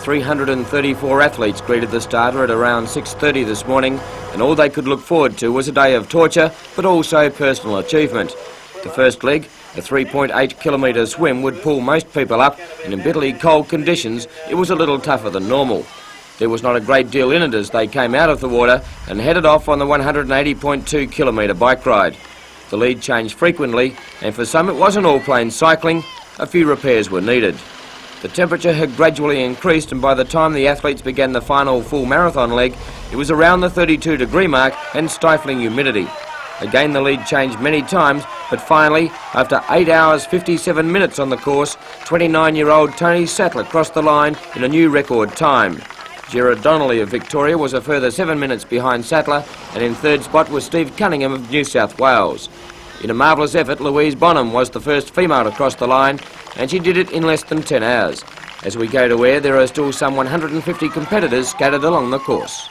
334 athletes greeted the starter at around 6:30 this morning, and all they could look forward to was a day of torture, but also personal achievement. The first leg, a 3.8 kilometre swim, would pull most people up, and in bitterly cold conditions it was a little tougher than normal. There was not a great deal in it as they came out of the water and headed off on the 180.2 kilometre bike ride. The lead changed frequently, and for some it wasn't all plain cycling. A few repairs were needed. The temperature had gradually increased, and by the time the athletes began the final full marathon leg, it was around the 32-degree mark and stifling humidity. Again, the lead changed many times, but finally, after 8 hours 57 minutes on the course, 29-year-old Tony Sattler crossed the line in a new record time. Gerard Donnelly of Victoria was a further 7 minutes behind Sattler, and in third spot was Steve Cunningham of New South Wales. In a marvellous effort, Louise Bonham was the first female to cross the line, and she did it in less than 10 hours. As we go to air, there are still some 150 competitors scattered along the course.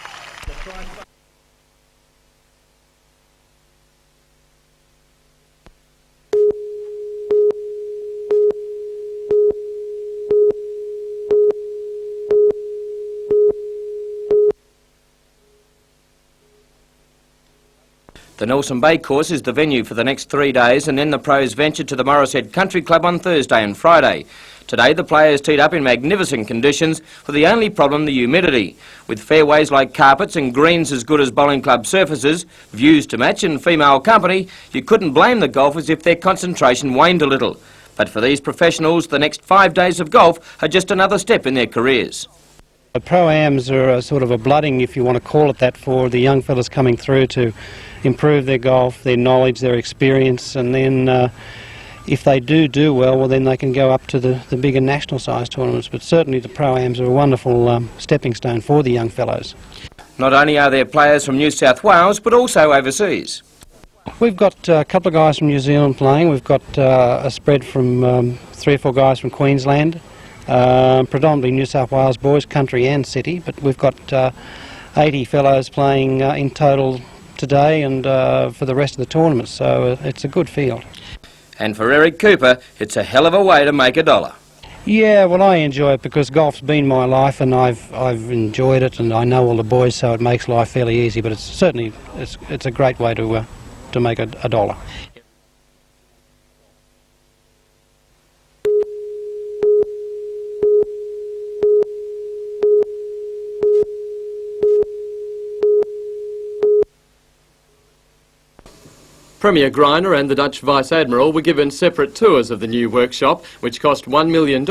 The Nelson Bay course is the venue for the next 3 days, and then the pros venture to the Morishead Country Club on Thursday and Friday. Today the players teed up in magnificent conditions, for the only problem the humidity. With fairways like carpets and greens as good as bowling club surfaces, views to match and female company, you couldn't blame the golfers if their concentration waned a little. But for these professionals, the next 5 days of golf are just another step in their careers. The Pro-Ams are a sort of a blooding, if you want to call it that, for the young fellas coming through to improve their golf, their knowledge, their experience, and then if they do well, then they can go up to the bigger national size tournaments. But certainly the Pro-Ams are a wonderful stepping stone for the young fellows. Not only are there players from New South Wales, but also overseas. We've got a couple of guys from New Zealand playing. We've got a spread from 3 or 4 guys from Queensland, predominantly New South Wales boys, country and city, but we've got 80 fellows playing in total today and for the rest of the tournament, so it's a good field. And for Eric Cooper, it's a hell of a way to make a dollar. Yeah, well, I enjoy it because golf's been my life, and I've enjoyed it, and I know all the boys, so it makes life fairly easy. But it's certainly it's a great way to make a dollar. Premier Greiner and the Dutch Vice-Admiral were given separate tours of the new workshop, which cost $1 million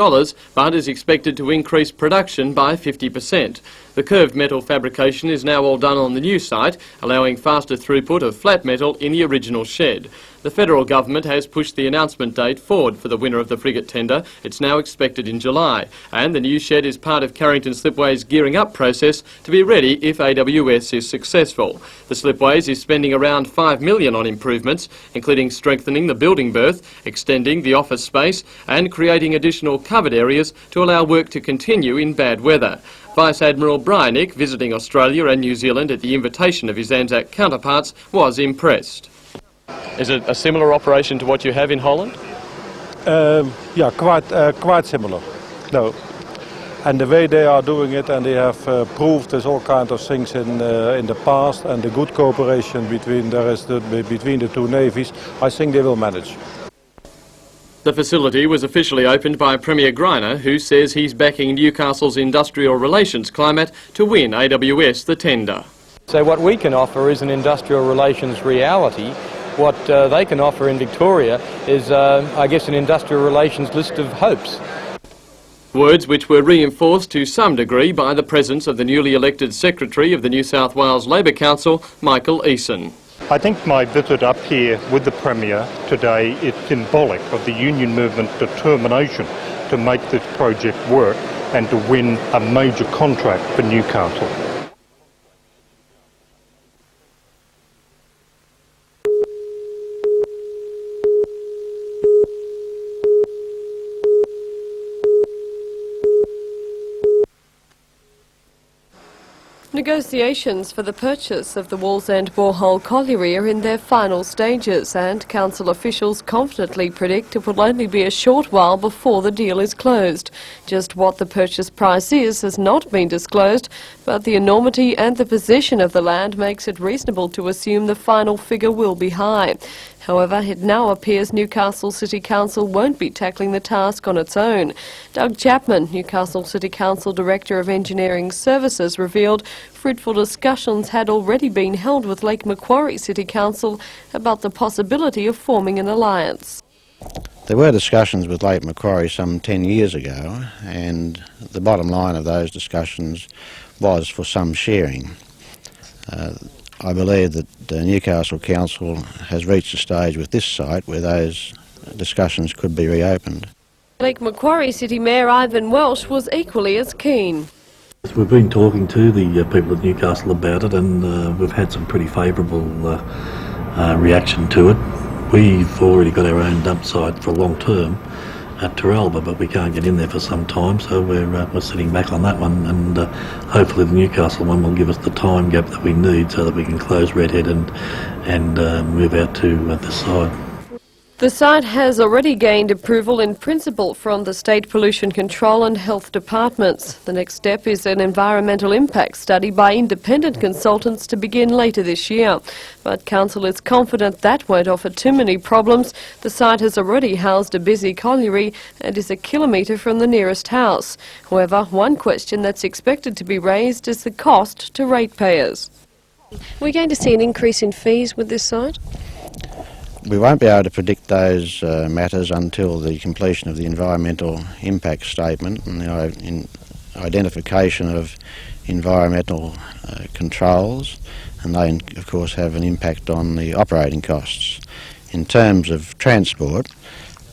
but is expected to increase production by 50%. The curved metal fabrication is now all done on the new site, allowing faster throughput of flat metal in the original shed. The federal government has pushed the announcement date forward for the winner of the frigate tender. It's now expected in July, and the new shed is part of Carrington Slipway's gearing up process to be ready if AWS is successful. The Slipways is spending around $5 million on improvements, including strengthening the building berth, extending the office space and creating additional covered areas to allow work to continue in bad weather. Vice-Admiral Brynick, visiting Australia and New Zealand at the invitation of his Anzac counterparts, was impressed. Is it a similar operation to what you have in Holland? Yeah, quite similar. No, and the way they are doing it, and they have proved there's all kinds of things in the past, and the good cooperation between the two navies, I think they will manage. The facility was officially opened by Premier Greiner, who says he's backing Newcastle's industrial relations climate to win AWS the tender. So what we can offer is an industrial relations reality. What they can offer in Victoria is, I guess, an industrial relations list of hopes. Words which were reinforced to some degree by the presence of the newly elected Secretary of the New South Wales Labor Council, Michael Eason. I think my visit up here with the Premier today is symbolic of the union movement's determination to make this project work and to win a major contract for Newcastle. Negotiations for the purchase of the Wallsend Borehole Colliery are in their final stages, and council officials confidently predict it will only be a short while before the deal is closed. Just what the purchase price is has not been disclosed, but the enormity and the position of the land makes it reasonable to assume the final figure will be high. However, it now appears Newcastle City Council won't be tackling the task on its own. Doug Chapman, Newcastle City Council Director of Engineering Services, revealed fruitful discussions had already been held with Lake Macquarie City Council about the possibility of forming an alliance. There were discussions with Lake Macquarie some 10 years ago, and the bottom line of those discussions was for some sharing. I believe that the Newcastle Council has reached a stage with this site where those discussions could be reopened. Lake Macquarie City Mayor Ivan Welsh was equally as keen. We've been talking to the people at Newcastle about it, and we've had some pretty favourable reaction to it. We've already got our own dump site for long term at Torres, but we can't get in there for some time, so we're sitting back on that one, and hopefully the Newcastle one will give us the time gap that we need so that we can close Redhead and move out to this side. The site has already gained approval in principle from the State Pollution Control and Health Departments. The next step is an environmental impact study by independent consultants to begin later this year. But Council is confident that won't offer too many problems. The site has already housed a busy colliery and is a kilometre from the nearest house. However, one question that's expected to be raised is the cost to ratepayers. Are we going to see an increase in fees with this site? We won't be able to predict those matters until the completion of the environmental impact statement and the identification of environmental controls, and they of course have an impact on the operating costs. In terms of transport,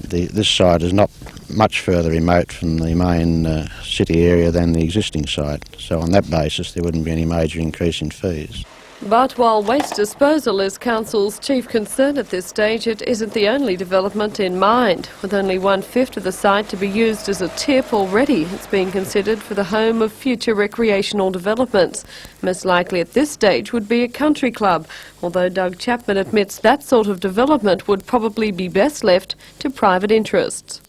this site is not much further remote from the main city area than the existing site, so on that basis there wouldn't be any major increase in fees. But while waste disposal is Council's chief concern at this stage, it isn't the only development in mind. With only 1/5 of the site to be used as a tip already, it's being considered for the home of future recreational developments. Most likely at this stage would be a country club, although Doug Chapman admits that sort of development would probably be best left to private interests.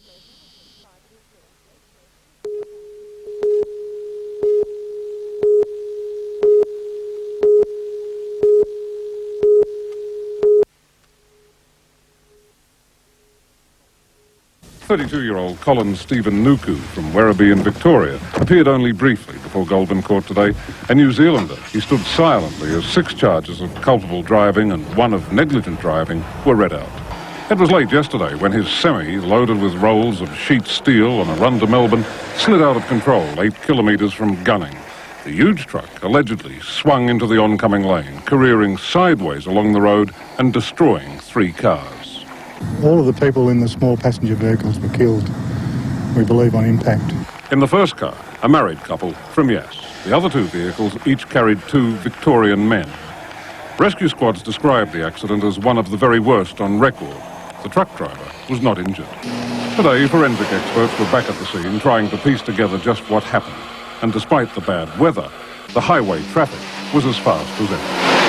.32-year-old Colin Stephen Nuku from Werribee in Victoria appeared only briefly before Goulburn Court today. A New Zealander, he stood silently as 6 charges of culpable driving and 1 of negligent driving were read out. It was late yesterday when his semi, loaded with rolls of sheet steel on a run to Melbourne, slid out of control 8 kilometres from Gunning. The huge truck allegedly swung into the oncoming lane, careering sideways along the road and destroying 3 cars. All of the people in the small passenger vehicles were killed, we believe, on impact. In the first car, a married couple from Yass. The other 2 vehicles each carried 2 Victorian men. Rescue squads described the accident as one of the very worst on record. The truck driver was not injured. Today, forensic experts were back at the scene trying to piece together just what happened. And despite the bad weather, the highway traffic was as fast as ever.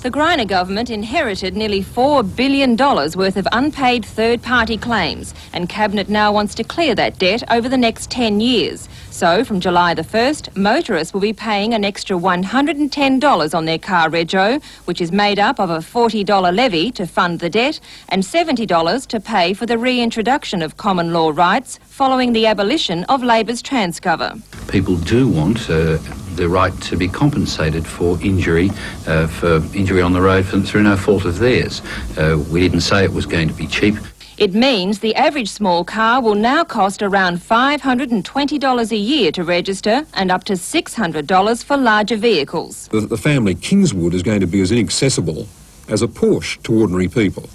The Greiner government inherited nearly $4 billion worth of unpaid third-party claims, and Cabinet now wants to clear that debt over the next 10 years. So, from July the 1st, motorists will be paying an extra $110 on their car rego, which is made up of a $40 levy to fund the debt and $70 to pay for the reintroduction of common law rights following the abolition of Labor's Transcover. People do want the right to be compensated for injury on the road through no fault of theirs. We didn't say it was going to be cheap. It means the average small car will now cost around $520 a year to register and up to $600 for larger vehicles. The family Kingswood is going to be as inaccessible as a Porsche to ordinary people.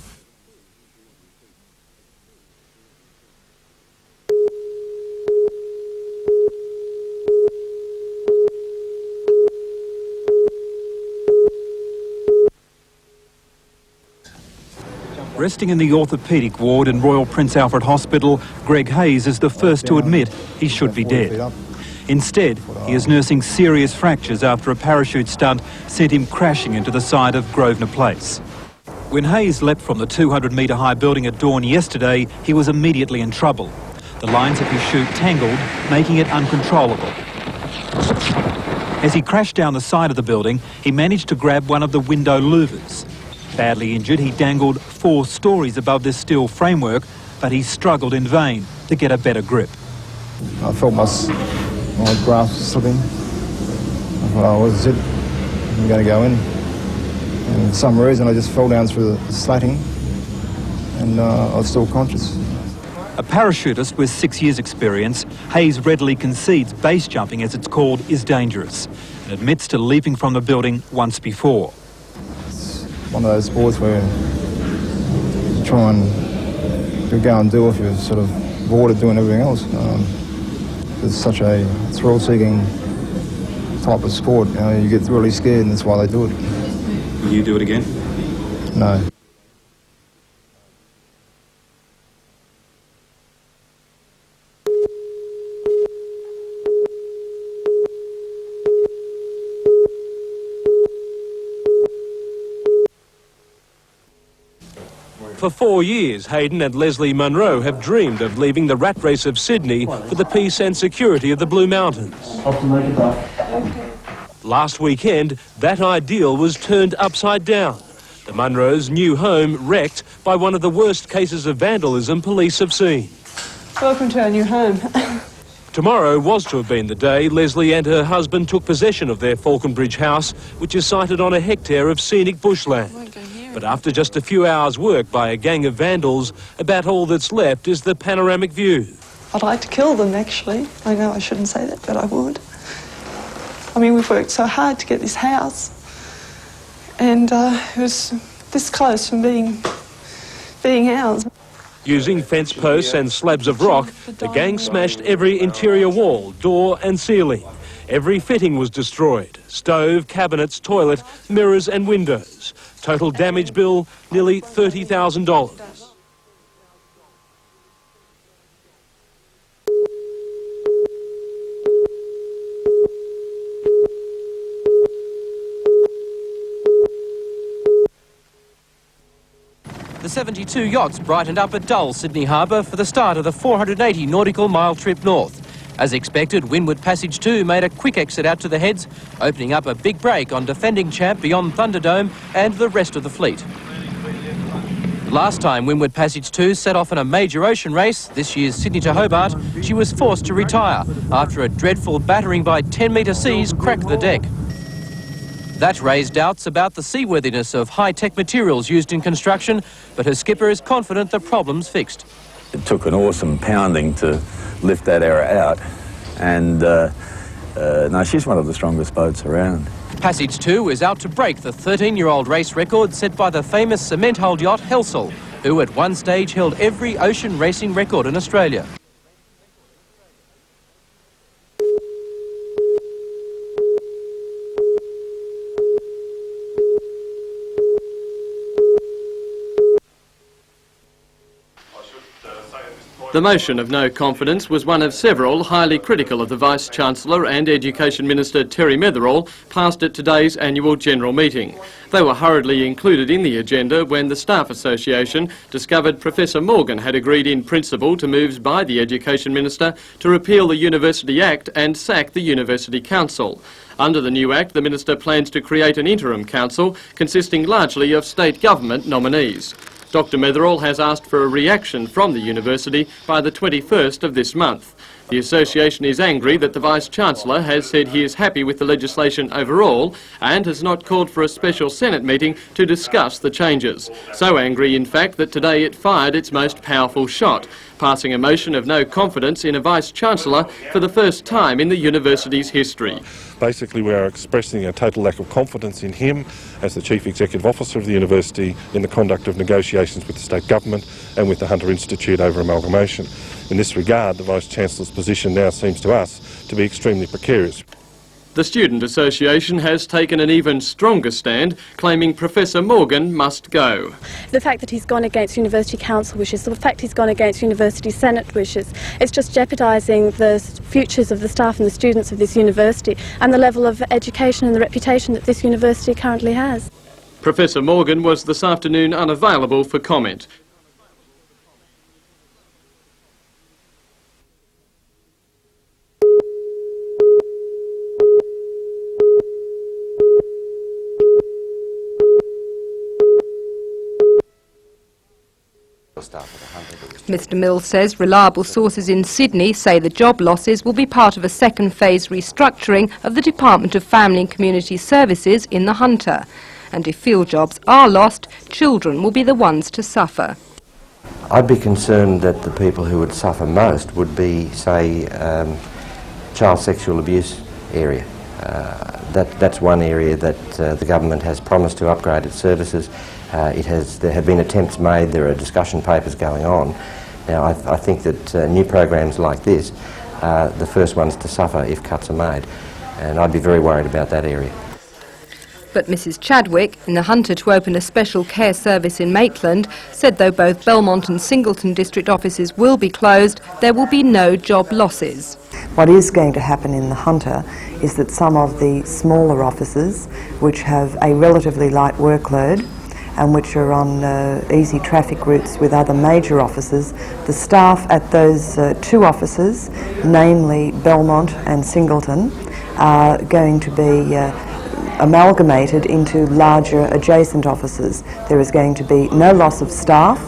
Resting in the orthopaedic ward in Royal Prince Alfred Hospital, Greg Hayes is the first to admit he should be dead. Instead, he is nursing serious fractures after a parachute stunt sent him crashing into the side of Grosvenor Place. When Hayes leapt from the 200-metre high building at dawn yesterday, he was immediately in trouble. The lines of his chute tangled, making it uncontrollable. As he crashed down the side of the building, he managed to grab one of the window louvers. Badly injured, he dangled 4 stories above this steel framework, but he struggled in vain to get a better grip. I felt my grasp slipping. I thought, oh, what is it? I'm going to go in. And for some reason, I just fell down through the slatting, and I was still conscious. A parachutist with 6 years' experience, Hayes readily concedes base jumping, as it's called, is dangerous, and admits to leaping from the building once before. It's one of those sports where you try and go and do if you're sort of bored of doing everything else. It's such a thrill-seeking type of sport. You get really scared, and that's why they do it. Will you do it again? No. For 4 years, Hayden and Leslie Munro have dreamed of leaving the rat race of Sydney for the peace and security of the Blue Mountains. Last weekend, that ideal was turned upside down. The Munros' new home wrecked by one of the worst cases of vandalism police have seen. Welcome to our new home. Tomorrow was to have been the day Leslie and her husband took possession of their Falconbridge house, which is sited on a hectare of scenic bushland. But after just a few hours' work by a gang of vandals, about all that's left is the panoramic view. I'd like to kill them, actually. I know I shouldn't say that, but I would. I mean, we've worked so hard to get this house, and it was this close from being ours. Using fence posts and slabs of rock, the gang smashed every interior wall, door and ceiling. Every fitting was destroyed: stove, cabinets, toilet, mirrors and windows. Total damage bill, nearly $30,000. The 72 yachts brightened up at dull Sydney Harbour for the start of the 480 nautical mile trip north. As expected, Windward Passage 2 made a quick exit out to the heads, opening up a big break on defending champ Beyond Thunderdome and the rest of the fleet. Last time Windward Passage 2 set off in a major ocean race, this year's Sydney to Hobart, she was forced to retire after a dreadful battering by 10-metre seas cracked the deck. That raised doubts about the seaworthiness of high-tech materials used in construction, but her skipper is confident the problem's fixed. It took an awesome pounding to lift that error out, and no, she's one of the strongest boats around. Passage 2 is out to break the 13-year-old race record set by the famous cement-hulled yacht Helsel, who at one stage held every ocean racing record in Australia. The motion of no confidence was one of several highly critical of the Vice-Chancellor and Education Minister Terry Metherall passed at today's annual general meeting. They were hurriedly included in the agenda when the Staff Association discovered Professor Morgan had agreed in principle to moves by the Education Minister to repeal the University Act and sack the University Council. Under the new Act, the Minister plans to create an interim council consisting largely of state government nominees. Dr Metherall has asked for a reaction from the university by the 21st of this month. The association is angry that the Vice-Chancellor has said he is happy with the legislation overall and has not called for a special Senate meeting to discuss the changes. So angry, in fact, that today it fired its most powerful shot, passing a motion of no confidence in a Vice-Chancellor for the first time in the university's history. Basically, we are expressing a total lack of confidence in him as the Chief Executive Officer of the university in the conduct of negotiations with the state government and with the Hunter Institute over amalgamation. In this regard, the Vice-Chancellor's position now seems to us to be extremely precarious. The Student Association has taken an even stronger stand, claiming Professor Morgan must go. The fact that he's gone against University Council wishes, the fact he's gone against University Senate wishes, it's just jeopardising the futures of the staff and the students of this university and the level of education and the reputation that this university currently has. Professor Morgan was this afternoon unavailable for comment. Mr Mills says reliable sources in Sydney say the job losses will be part of a second phase restructuring of the Department of Family and Community Services in the Hunter. And if field jobs are lost, children will be the ones to suffer. I'd be concerned that the people who would suffer most would be, say, child sexual abuse area. That's one area that the government has promised to upgrade its services. There have been attempts made, there are discussion papers going on. Now I think that new programs like this are the first ones to suffer if cuts are made, and I'd be very worried about that area. But Mrs Chadwick, in the Hunter to open a special care service in Maitland, said though both Belmont and Singleton district offices will be closed, there will be no job losses. What is going to happen in the Hunter is that some of the smaller offices, which have a relatively light workload and which are on easy traffic routes with other major offices, the staff at those two offices, namely Belmont and Singleton, are going to be amalgamated into larger adjacent offices. There is going to be no loss of staff,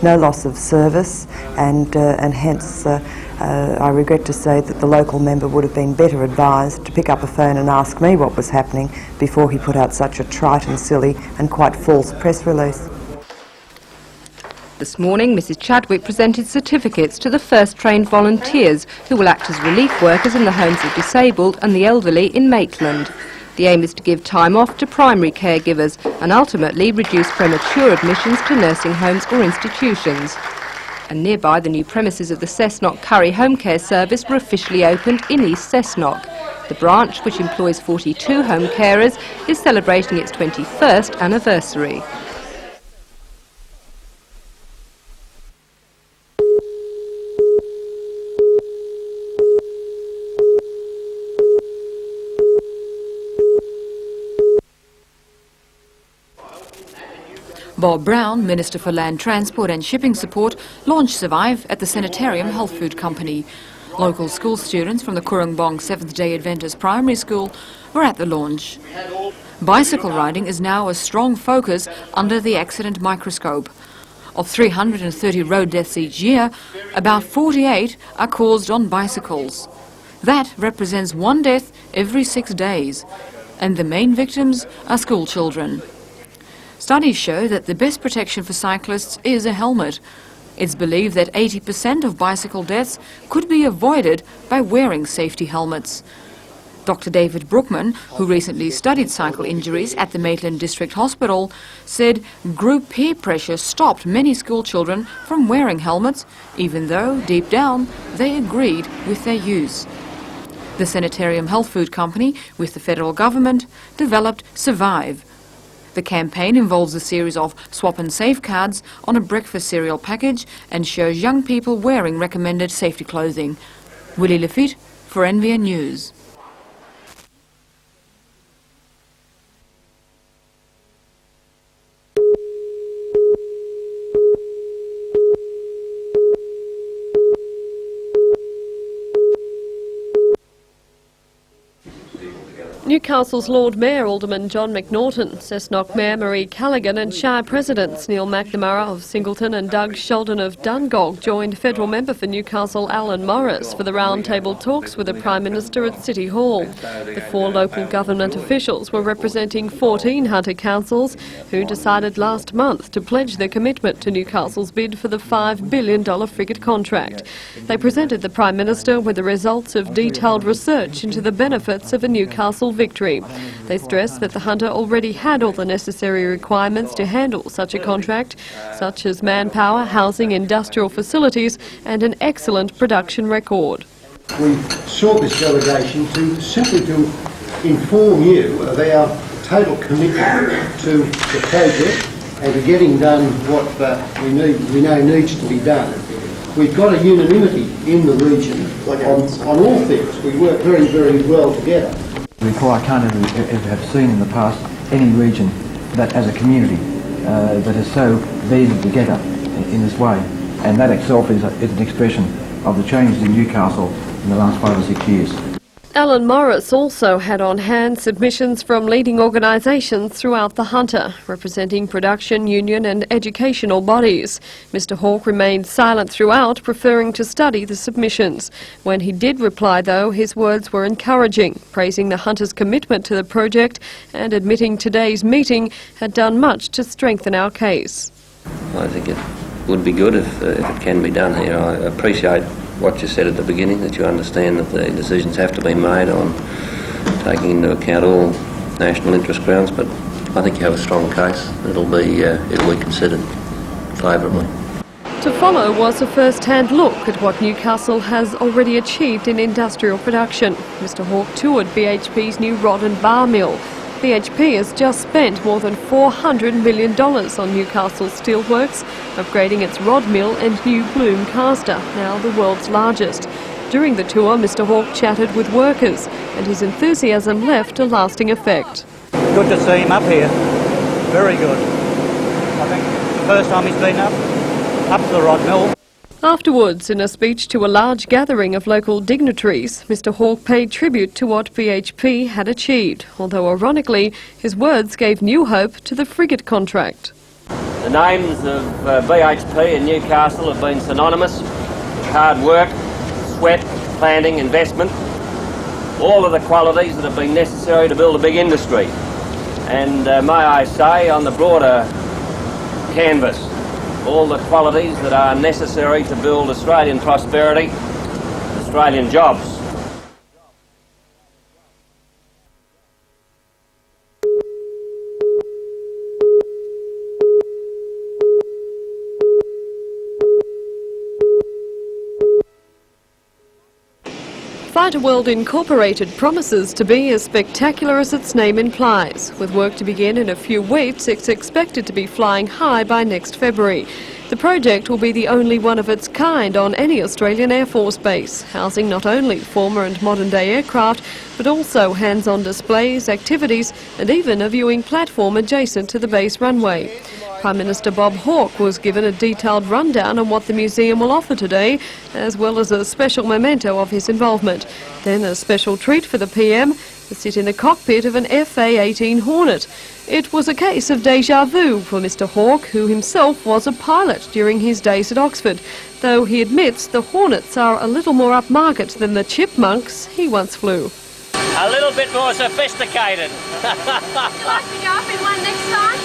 no loss of service, and hence I regret to say that the local member would have been better advised to pick up a phone and ask me what was happening before he put out such a trite and silly and quite false press release. This morning, Mrs Chadwick presented certificates to the first trained volunteers who will act as relief workers in the homes of disabled and the elderly in Maitland. The aim is to give time off to primary caregivers and ultimately reduce premature admissions to nursing homes or institutions. And nearby, the new premises of the Cessnock Curry Home Care Service were officially opened in East Cessnock. The branch, which employs 42 home carers, is celebrating its 21st anniversary. Bob Brown, Minister for Land Transport and Shipping Support, launched Survive at the Sanitarium Health Food Company. Local school students from the Kurrangbong Seventh-day Adventist Primary School were at the launch. Bicycle riding is now a strong focus under the accident microscope. Of 330 road deaths each year, about 48 are caused on bicycles. That represents one death every 6 days, and the main victims are school children. Studies show that the best protection for cyclists is a helmet. It's believed that 80% of bicycle deaths could be avoided by wearing safety helmets. Dr. David Brookman, who recently studied cycle injuries at the Maitland District Hospital, said group peer pressure stopped many school children from wearing helmets, even though, deep down, they agreed with their use. The Sanitarium Health Food Company, with the federal government, developed Survive. The campaign involves a series of swap and save cards on a breakfast cereal package and shows young people wearing recommended safety clothing. Willie Lafitte for NBN News. Newcastle's Lord Mayor Alderman John McNaughton, Cessnock Mayor Marie Callaghan and Shire Presidents Neil McNamara of Singleton and Doug Sheldon of Dungog joined federal member for Newcastle Alan Morris for the roundtable talks with the Prime Minister at City Hall. The 4 local government officials were representing 14 Hunter councils who decided last month to pledge their commitment to Newcastle's bid for the $5 billion frigate contract. They presented the Prime Minister with the results of detailed research into the benefits of a Newcastle victory. They stressed that the Hunter already had all the necessary requirements to handle such a contract, such as manpower, housing, industrial facilities and an excellent production record. We sought this delegation simply to inform you of our total commitment to the project and to getting done what we know needs to be done. We've got a unanimity in the region on all things. We work very, very well together. I can't ever have seen in the past any region that, as a community, that is so banded together in this way. And that itself is an expression of the changes in Newcastle in the last 5 or 6 years. Alan Morris also had on hand submissions from leading organisations throughout the Hunter, representing production, union and educational bodies. Mr Hawke remained silent throughout, preferring to study the submissions. When he did reply, though, his words were encouraging, praising the Hunter's commitment to the project and admitting today's meeting had done much to strengthen our case. I think it would be good if it can be done here. I appreciate what you said at the beginning, that you understand that the decisions have to be made on taking into account all national interest grounds, but I think you have a strong case. It'll be considered favourably. To follow was a first-hand look at what Newcastle has already achieved in industrial production. Mr Hawke toured BHP's new rod and bar mill. BHP has just spent more than $400 million on Newcastle Steelworks, upgrading its rod mill and new Bloom caster, now the world's largest. During the tour, Mr Hawke chatted with workers, and his enthusiasm left a lasting effect. Good to see him up here. Very good. I think it's the first time he's been up to the rod mill. Afterwards, in a speech to a large gathering of local dignitaries, Mr Hawke paid tribute to what BHP had achieved, although ironically, his words gave new hope to the frigate contract. The names of BHP and Newcastle have been synonymous with hard work, sweat, planning, investment, all of the qualities that have been necessary to build a big industry. And may I say, on the broader canvas, all the qualities that are necessary to build Australian prosperity, Australian jobs. Fighter World Incorporated promises to be as spectacular as its name implies. With work to begin in a few weeks, it's expected to be flying high by next February. The project will be the only one of its kind on any Australian Air Force base, housing not only former and modern-day aircraft, but also hands-on displays, activities, and even a viewing platform adjacent to the base runway. Prime Minister Bob Hawke was given a detailed rundown on what the museum will offer today, as well as a special memento of his involvement. Then a special treat for the PM, to sit in the cockpit of an FA-18 Hornet. It was a case of déjà vu for Mr Hawke, who himself was a pilot during his days at Oxford, though he admits the Hornets are a little more upmarket than the Chipmunks he once flew. A little bit more sophisticated. Would you like to go up in one next time?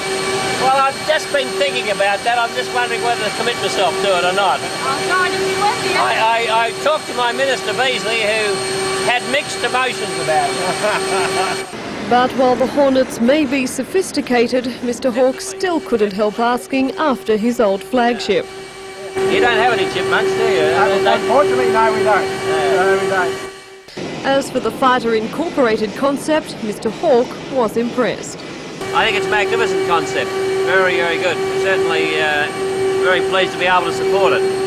Well, I've just been thinking about that. I'm just wondering whether to commit myself to it or not. I'll go and be with you. I talked to my Minister Beasley, who had mixed emotions about it. But while the Hornets may be sophisticated, Mr Hawke still couldn't help asking after his old flagship. You don't have any chipmunks, do you? Unfortunately, no, we don't. No, we don't. As for the Fighter Incorporated concept, Mr Hawke was impressed. I think it's a magnificent concept. Very, very good. Certainly very pleased to be able to support it.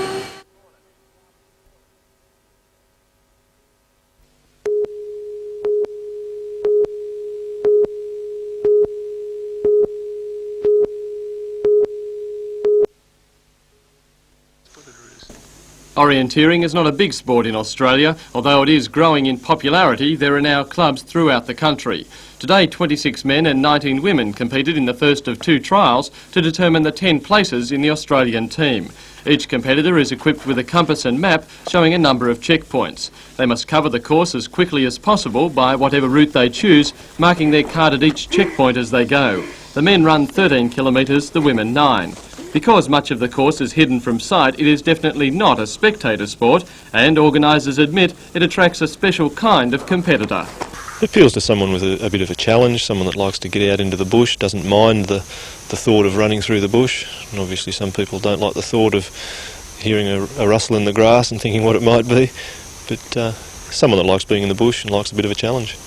Orienteering is not a big sport in Australia. Although it is growing in popularity, there are now clubs throughout the country. Today, 26 men and 19 women competed in the first of 2 trials to determine the 10 places in the Australian team. Each competitor is equipped with a compass and map showing a number of checkpoints. They must cover the course as quickly as possible by whatever route they choose, marking their card at each checkpoint as they go. The men run 13 kilometres, the women 9. Because much of the course is hidden from sight, it is definitely not a spectator sport, and organisers admit it attracts a special kind of competitor. It appeals to someone with a bit of a challenge, someone that likes to get out into the bush, doesn't mind the thought of running through the bush. And obviously some people don't like the thought of hearing a rustle in the grass and thinking what it might be, but someone that likes being in the bush and likes a bit of a challenge.